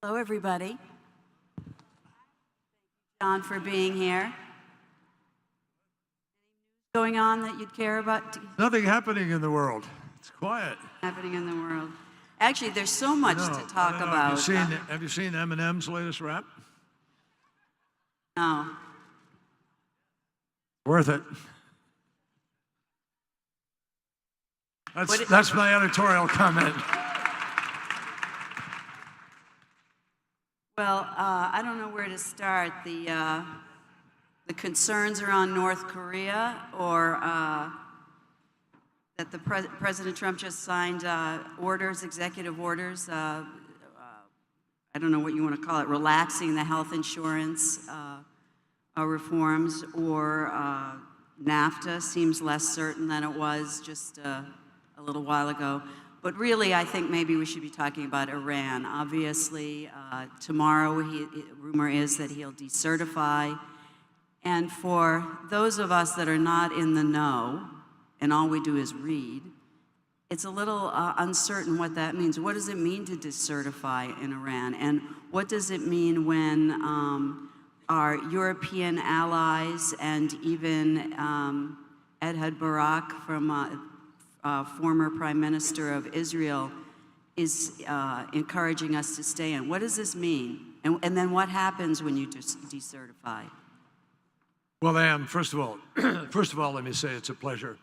Hello, everybody. John, for being here. Going on that you'd care about? Nothing happening in the world. It's quiet. Happening in the world. Actually, there's so much to talk about. Have you seen Eminem's latest rap? No. Worth it. That's my editorial comment. Well, I don't know where to start. The concerns around North Korea, or that President Trump just signed executive orders. I don't know what you want to call it, relaxing the health insurance reforms, or NAFTA seems less certain than it was just a little while ago. But really, I think maybe we should be talking about Iran. Obviously, tomorrow, rumor is that he'll decertify. And for those of us that are not in the know, and all we do is read, it's a little uncertain what that means. What does it mean to decertify in Iran? And what does it mean when our European allies and even Ehud Barak, from former Prime Minister of Israel, is encouraging us to stay in? What does this mean? And then what happens when you decertify? Well, Ann, first of all, let me say it's a pleasure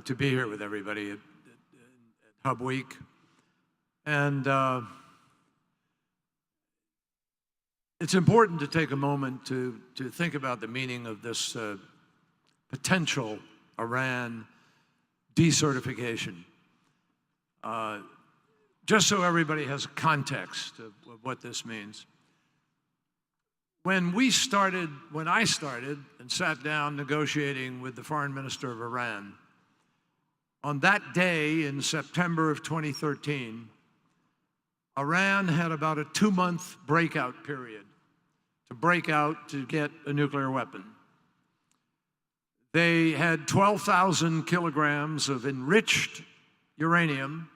to be here with everybody at HUBweek. And it's important to take a moment to think about the meaning of this potential Iran decertification. Just so everybody has context of what this means. When I started and sat down negotiating with the foreign minister of Iran, on that day in September of 2013, Iran had about a 2-month breakout period to break out to get a nuclear weapon. They had 12,000 kilograms of enriched uranium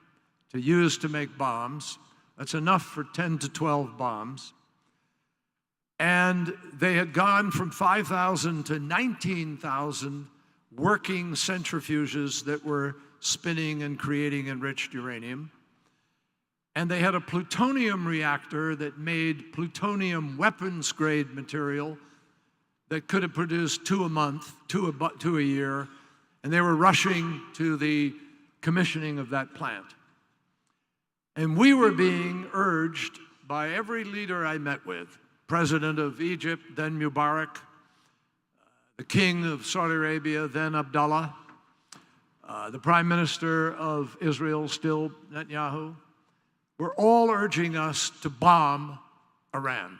to use to make bombs. That's enough for 10 to 12 bombs. And they had gone from 5,000 to 19,000 working centrifuges that were spinning and creating enriched uranium. And they had a plutonium reactor that made plutonium weapons grade material that could have produced 2 a month, 2 a year, and they were rushing to the commissioning of that plant. And we were being urged by every leader I met with, President of Egypt, then Mubarak, the King of Saudi Arabia, then Abdullah, the Prime Minister of Israel, still Netanyahu, were all urging us to bomb Iran.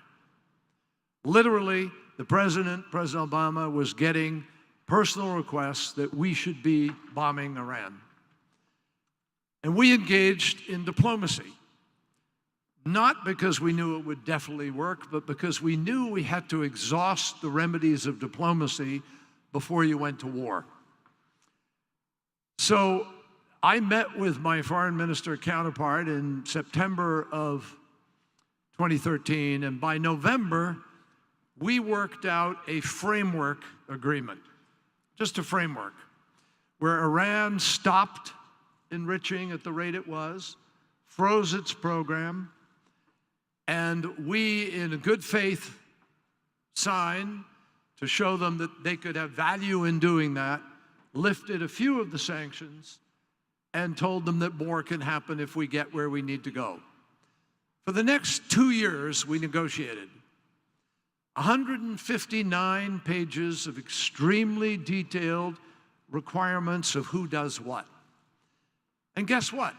Literally, the President Obama, was getting personal requests that we should be bombing Iran. And we engaged in diplomacy, not because we knew it would definitely work, but because we knew we had to exhaust the remedies of diplomacy before you went to war. So I met with my foreign minister counterpart in September of 2013, and by November, we worked out a framework agreement, just a framework, where Iran stopped enriching at the rate it was, froze its program, and we, in a good faith sign to show them that they could have value in doing that, lifted a few of the sanctions and told them that more can happen if we get where we need to go. For the next 2 years, we negotiated 159 pages of extremely detailed requirements of who does what. And guess what?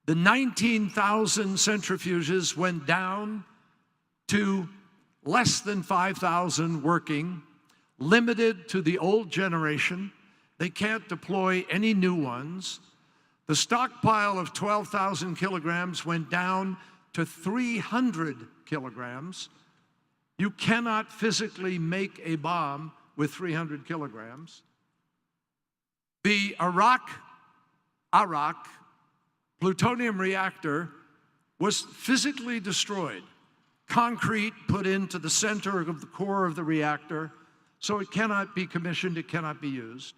The 19,000 centrifuges went down to less than 5,000 working, limited to the old generation. They can't deploy any new ones. The stockpile of 12,000 kilograms went down to 300 kilograms. You cannot physically make a bomb with 300 kilograms. The Iraq plutonium reactor was physically destroyed. Concrete put into the center of the core of the reactor, so it cannot be commissioned, it cannot be used.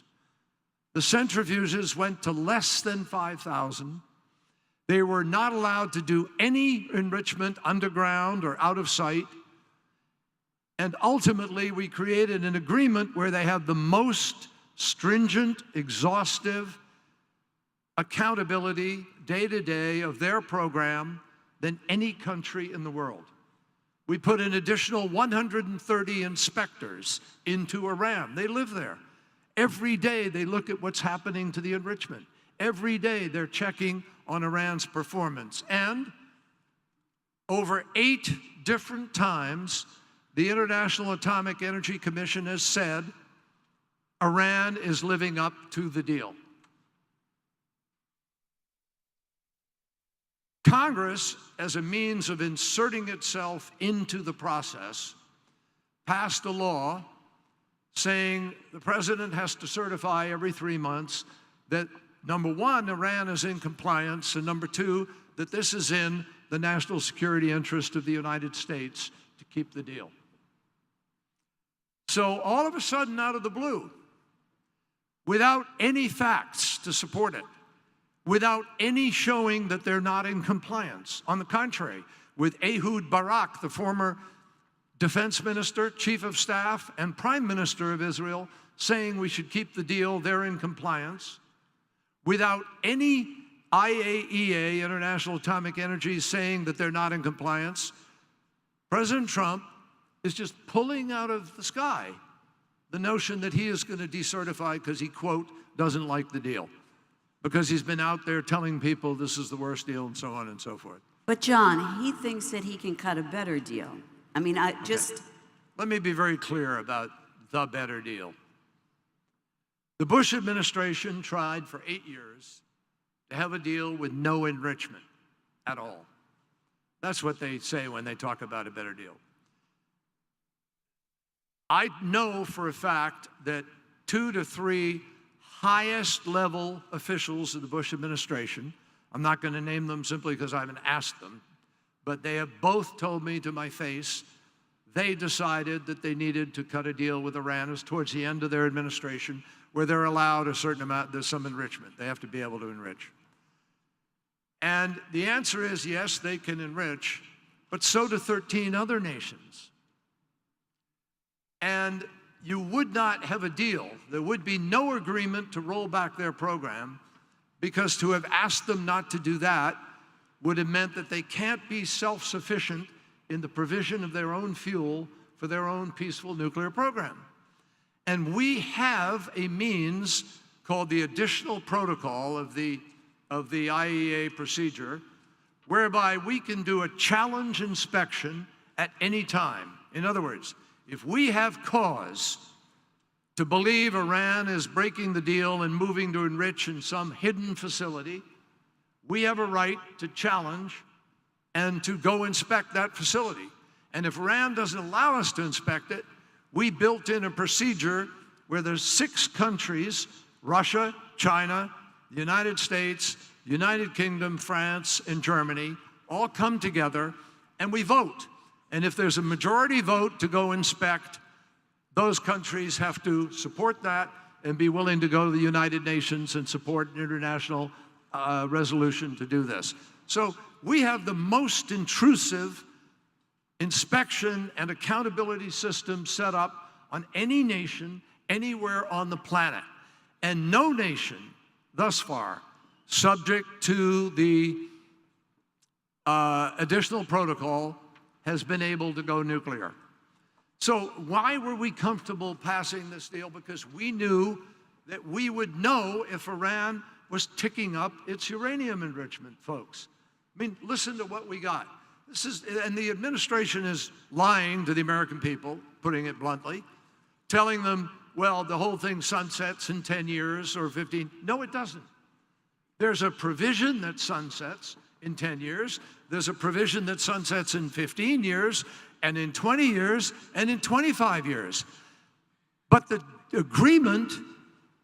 The centrifuges went to less than 5,000. They were not allowed to do any enrichment underground or out of sight. And ultimately, we created an agreement where they have the most stringent, exhaustive accountability day-to-day of their program than any country in the world. We put an additional 130 inspectors into Iran. They live there. Every day they look at what's happening to the enrichment. Every day they're checking on Iran's performance. And over 8 different times, the International Atomic Energy Commission has said Iran is living up to the deal. Congress, as a means of inserting itself into the process, passed a law saying the president has to certify every 3 months that, number one, Iran is in compliance, and number two, that this is in the national security interest of the United States to keep the deal. So all of a sudden, out of the blue, without any facts to support it, without any showing that they're not in compliance. On the contrary, with Ehud Barak, the former defense minister, chief of staff, and prime minister of Israel, saying we should keep the deal, they're in compliance. Without any IAEA, International Atomic Energy, saying that they're not in compliance, President Trump is just pulling out of the sky the notion that he is going to decertify because he, quote, doesn't like the deal, because he's been out there telling people this is the worst deal and so on and so forth. But John, he thinks that he can cut a better deal. I mean, Let me be very clear about the better deal. The Bush administration tried for 8 years to have a deal with no enrichment at all. That's what they say when they talk about a better deal. I know for a fact that 2 to 3 highest level officials of the Bush administration, I'm not going to name them simply because I haven't asked them, but they have both told me to my face they decided that they needed to cut a deal with Iran. It was towards the end of their administration where they're allowed a certain amount, there's some enrichment. They have to be able to enrich. And the answer is yes, they can enrich, but so do 13 other nations. And you would not have a deal. There would be no agreement to roll back their program, because to have asked them not to do that would have meant that they can't be self-sufficient in the provision of their own fuel for their own peaceful nuclear program. And we have a means called the additional protocol of the IAEA procedure, whereby we can do a challenge inspection at any time. In other words, if we have cause to believe Iran is breaking the deal and moving to enrich in some hidden facility, we have a right to challenge and to go inspect that facility. And if Iran doesn't allow us to inspect it, we built in a procedure where there's 6 countries, Russia, China, the United States, the United Kingdom, France, and Germany, all come together and we vote. And if there's a majority vote to go inspect, those countries have to support that and be willing to go to the United Nations and support an international resolution to do this. So we have the most intrusive inspection and accountability system set up on any nation, anywhere on the planet. And no nation thus far, subject to the additional protocol, has been able to go nuclear. So why were we comfortable passing this deal? Because we knew that we would know if Iran was ticking up its uranium enrichment, folks. I mean, listen to what we got. And the administration is lying to the American people, putting it bluntly, telling them, well, the whole thing sunsets in 10 years or 15. No, it doesn't. There's a provision that sunsets in 10 years. There's a provision that sunsets in 15 years, and in 20 years, and in 25 years. But the agreement,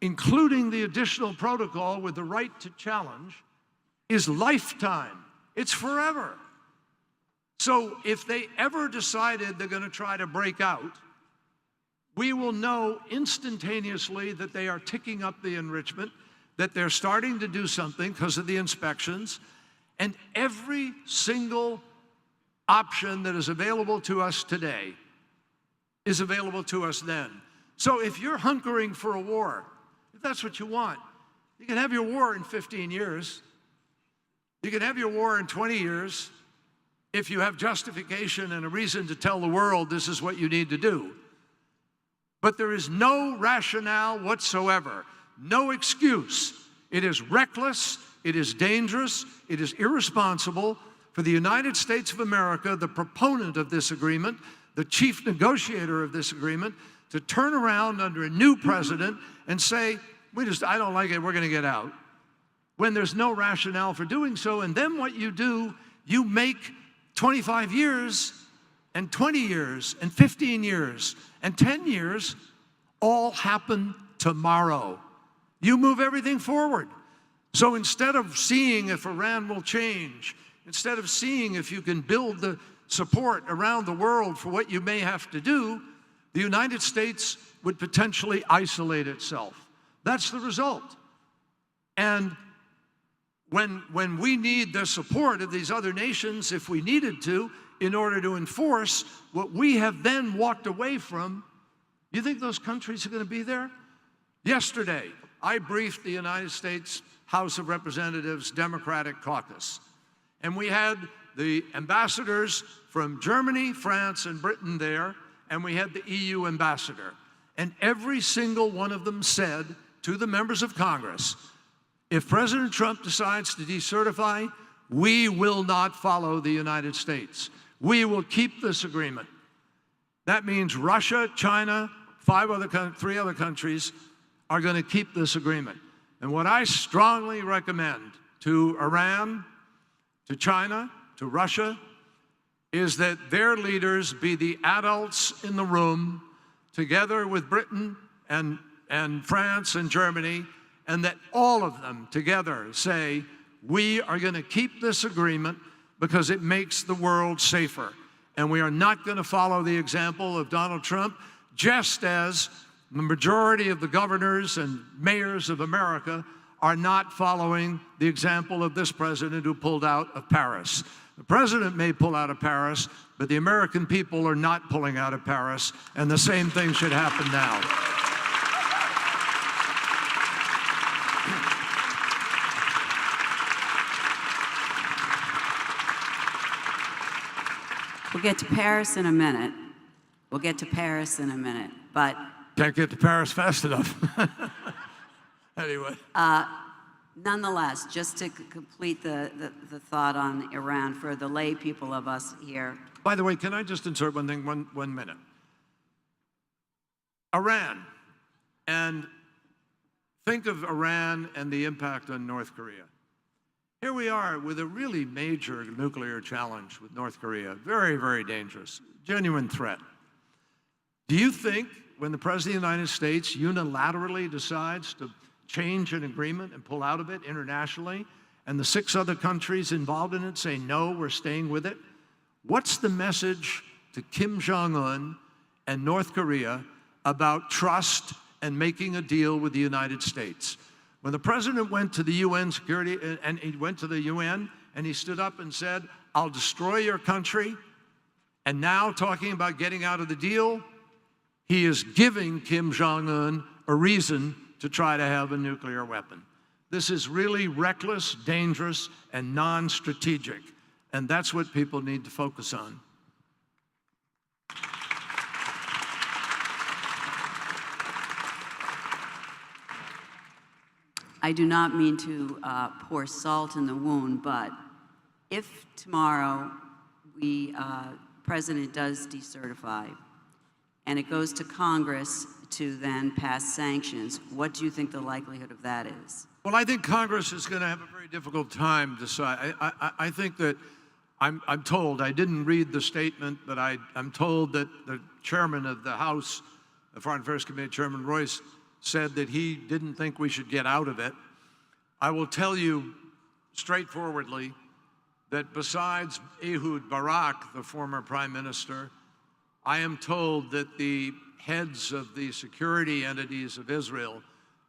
including the additional protocol with the right to challenge, is lifetime. It's forever. So if they ever decided they're going to try to break out, we will know instantaneously that they are ticking up the enrichment, that they're starting to do something because of the inspections, and every single option that is available to us today is available to us then. So if you're hunkering for a war, if that's what you want, you can have your war in 15 years. You can have your war in 20 years if you have justification and a reason to tell the world this is what you need to do. But there is no rationale whatsoever, no excuse. It is reckless, it is dangerous, it is irresponsible for the United States of America, the proponent of this agreement, the chief negotiator of this agreement, to turn around under a new president and say, I don't like it, we're going to get out, when there's no rationale for doing so. And then what you do, you make 25 years and 20 years and 15 years and 10 years all happen tomorrow. You move everything forward. So instead of seeing if Iran will change, instead of seeing if you can build the support around the world for what you may have to do, the United States would potentially isolate itself. That's the result. And when we need the support of these other nations, if we needed to, in order to enforce what we have then walked away from, you think those countries are going to be there? Yesterday, I briefed the United States House of Representatives Democratic Caucus, and we had the ambassadors from Germany, France, and Britain there, and we had the EU ambassador. And every single one of them said to the members of Congress, if President Trump decides to decertify, we will not follow the United States. We will keep this agreement. That means Russia, China, three other countries are going to keep this agreement. And what I strongly recommend to Iran, to China, to Russia, is that their leaders be the adults in the room, together with Britain and France and Germany, and that all of them together say, we are going to keep this agreement because it makes the world safer. And we are not going to follow the example of Donald Trump, just as the majority of the governors and mayors of America are not following the example of this president who pulled out of Paris. The president may pull out of Paris, but the American people are not pulling out of Paris, and the same thing should happen now. We'll get to Paris in a minute. We'll get to Paris in a minute, but... Can't get to Paris fast enough. Anyway. Nonetheless, just to complete the thought on Iran for the lay people of us here. By the way, can I just insert one thing, one minute? Iran, and think of Iran and the impact on North Korea. Here we are with a really major nuclear challenge with North Korea. Very, very dangerous, genuine threat. Do you think when the President of the United States unilaterally decides to change an agreement and pull out of it internationally, and the 6 other countries involved in it say, no, we're staying with it, what's the message to Kim Jong-un and North Korea about trust and making a deal with the United States? When the president went to the UN security, and he went to the UN, and he stood up and said, I'll destroy your country, and now talking about getting out of the deal, he is giving Kim Jong-un a reason to try to have a nuclear weapon. This is really reckless, dangerous, and non-strategic, and that's what people need to focus on. I do not mean to pour salt in the wound, but if tomorrow President does decertify and it goes to Congress to then pass sanctions, what do you think the likelihood of that is? Well, I think Congress is going to have a very difficult time deciding. I think that I'm told, I didn't read the statement, but I'm told that the chairman of the House, the Foreign Affairs Committee, Chairman Royce, said that he didn't think we should get out of it. I will tell you straightforwardly, that besides Ehud Barak, the former prime minister, I am told that the heads of the security entities of Israel,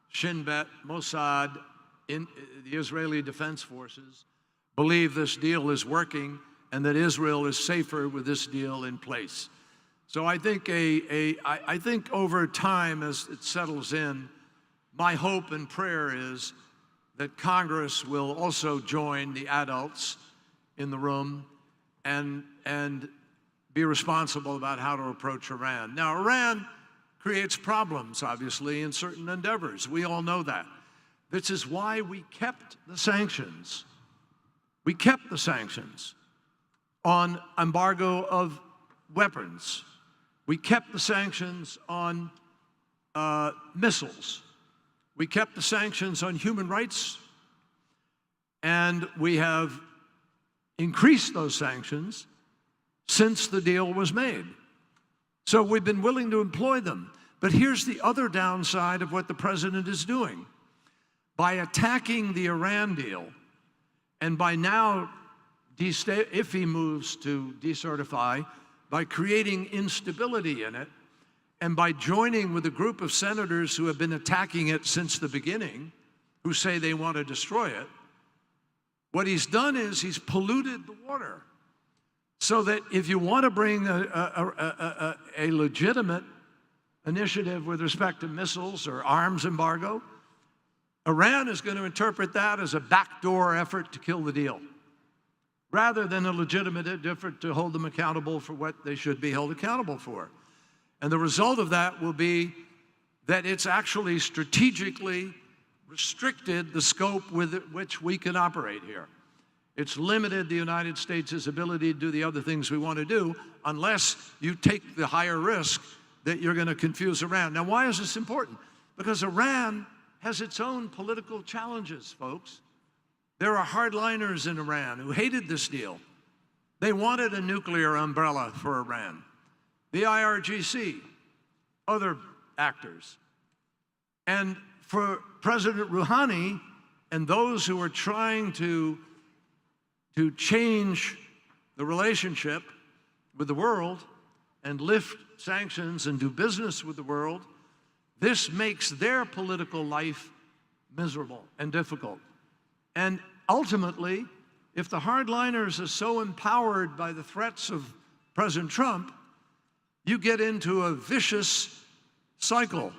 Shin Bet, Mossad, the Israeli Defense Forces, believe this deal is working and that Israel is safer with this deal in place. So I think I think over time, as it settles in, my hope and prayer is that Congress will also join the adults in the room and be responsible about how to approach Iran. Now, Iran creates problems, obviously, in certain endeavors. We all know that. This is why we kept the sanctions. We kept the sanctions on embargo of weapons. We kept the sanctions on missiles. We kept the sanctions on human rights. And we have increased those sanctions since the deal was made. So we've been willing to employ them. But here's the other downside of what the president is doing. By attacking the Iran deal, and by now, if he moves to decertify, by creating instability in it, and by joining with a group of senators who have been attacking it since the beginning, who say they want to destroy it, what he's done is he's polluted the water. So that if you want to bring a legitimate initiative with respect to missiles or arms embargo, Iran is going to interpret that as a backdoor effort to kill the deal, rather than a legitimate effort to hold them accountable for what they should be held accountable for. And the result of that will be that it's actually strategically restricted the scope with which we can operate here. It's limited the United States' ability to do the other things we want to do unless you take the higher risk that you're going to confuse Iran. Now, why is this important? Because Iran has its own political challenges, folks. There are hardliners in Iran who hated this deal. They wanted a nuclear umbrella for Iran. The IRGC, other actors. And for President Rouhani and those who are trying to change the relationship with the world and lift sanctions and do business with the world, this makes their political life miserable and difficult. And ultimately, if the hardliners are so empowered by the threats of President Trump, you get into a vicious cycle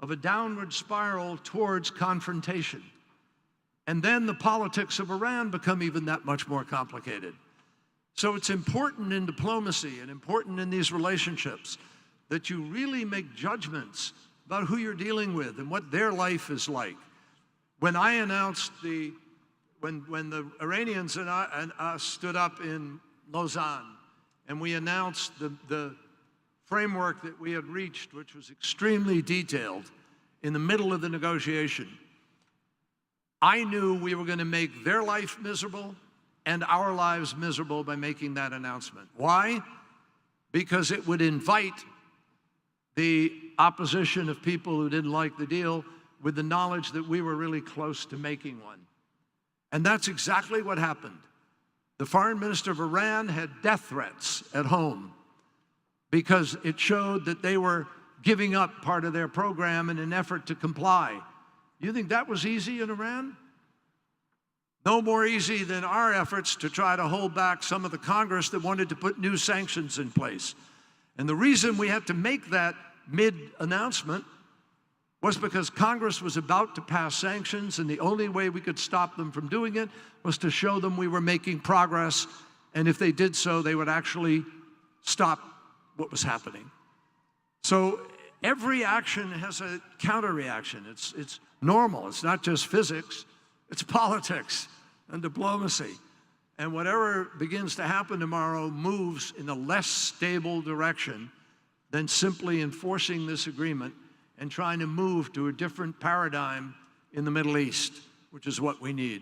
of a downward spiral towards confrontation. And then the politics of Iran become even that much more complicated. So it's important in diplomacy and important in these relationships that you really make judgments about who you're dealing with and what their life is like. When I announced when the Iranians and us stood up in Lausanne and we announced the framework that we had reached, which was extremely detailed, in the middle of the negotiation, I knew we were going to make their life miserable and our lives miserable by making that announcement. Why? Because it would invite the opposition of people who didn't like the deal with the knowledge that we were really close to making one. And that's exactly what happened. The foreign minister of Iran had death threats at home because it showed that they were giving up part of their program in an effort to comply. You think that was easy in Iran? No more easy than our efforts to try to hold back some of the Congress that wanted to put new sanctions in place. And the reason we had to make that mid-announcement was because Congress was about to pass sanctions, and the only way we could stop them from doing it was to show them we were making progress, and if they did so, they would actually stop what was happening. So every action has a counter-reaction. It's normal. It's not just physics. It's politics and diplomacy. And whatever begins to happen tomorrow moves in a less stable direction than simply enforcing this agreement and trying to move to a different paradigm in the Middle East, which is what we need.